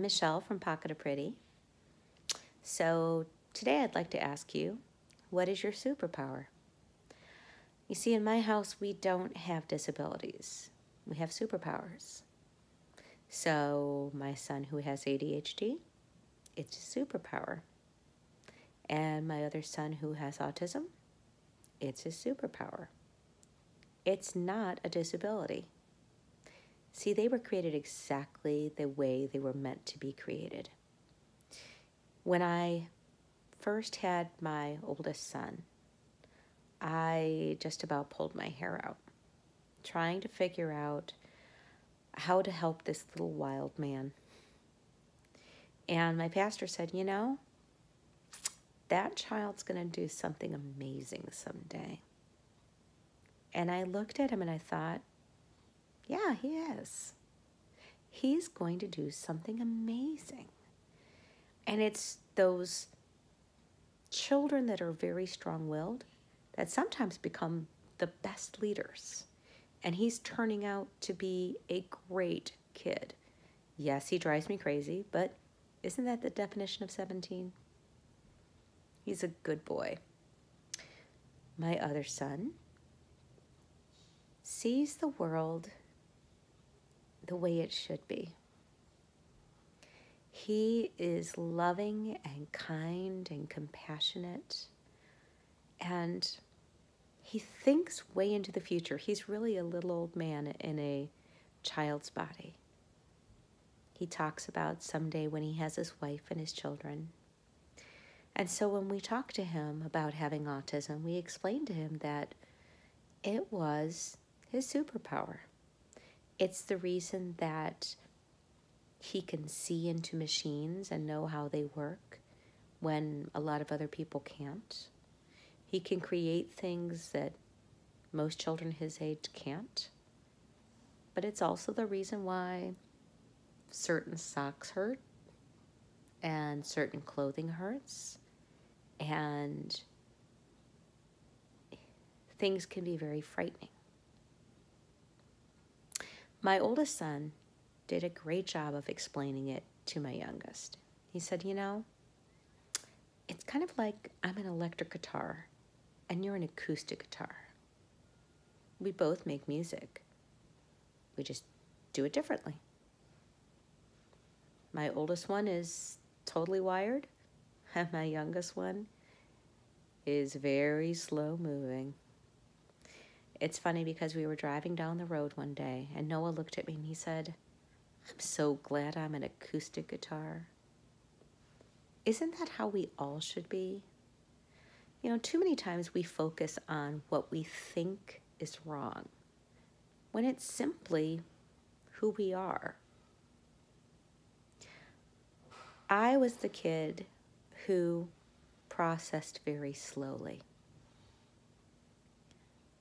Michelle from Pocket of Pretty. So today I'd like to ask you, what is your superpower? You see, in my house, we don't have disabilities. We have superpowers. So my son who has ADHD, it's a superpower. And my other son who has autism, it's a superpower. It's not a disability. See, they were created exactly the way they were meant to be created. When I first had my oldest son, I just about pulled my hair out, trying to figure out how to help this little wild man. And my pastor said, you know, that child's going to do something amazing someday. And I looked at him and I thought, yeah, he is. He's going to do something amazing. And it's those children that are very strong-willed that sometimes become the best leaders. And he's turning out to be a great kid. Yes, he drives me crazy, but isn't that the definition of 17? He's a good boy. My other son sees the world the way it should be. He is loving and kind and compassionate, and he thinks way into the future. He's really a little old man in a child's body. He talks about someday when he has his wife and his children. And so when we talk to him about having autism, we explain to him that it was his superpower. It's the reason that he can see into machines and know how they work when a lot of other people can't. He can create things that most children his age can't. But it's also the reason why certain socks hurt and certain clothing hurts and things can be very frightening. My oldest son did a great job of explaining it to my youngest. He said, you know, it's kind of like I'm an electric guitar and you're an acoustic guitar. We both make music. We just do it differently. My oldest one is totally wired, and my youngest one is very slow moving. It's funny because we were driving down the road one day and Noah looked at me and he said, I'm so glad I'm an acoustic guitar. Isn't that how we all should be? You know, too many times we focus on what we think is wrong when it's simply who we are. I was the kid who processed very slowly.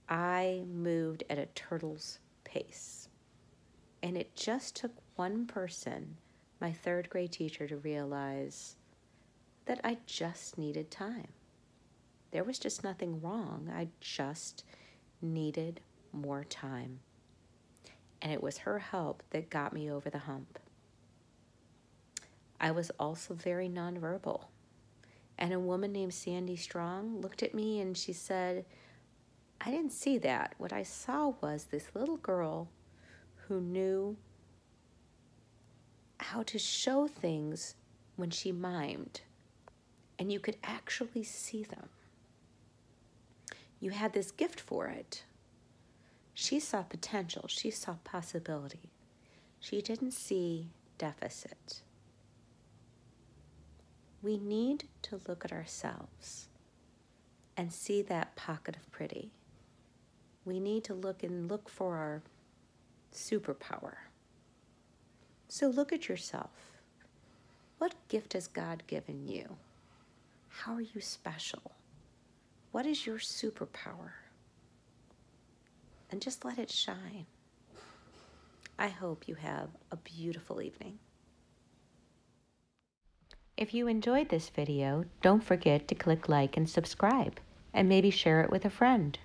I moved at a turtle's pace. And it just took one person, my third grade teacher, to realize that I just needed time. There was just nothing wrong. I just needed more time. And it was her help that got me over the hump. I was also very nonverbal. And a woman named Sandy Strong looked at me and she said, I didn't see that. What I saw was this little girl who knew how to show things when she mimed, and you could actually see them. You had this gift for it. She saw potential. She saw possibility. She didn't see deficit. We need to look at ourselves and see that pocket of pretty. We need to look for our superpower. So look at yourself. What gift has God given you? How are you special? What is your superpower? And just let it shine. I hope you have a beautiful evening. If you enjoyed this video, don't forget to click like and subscribe, and maybe share it with a friend.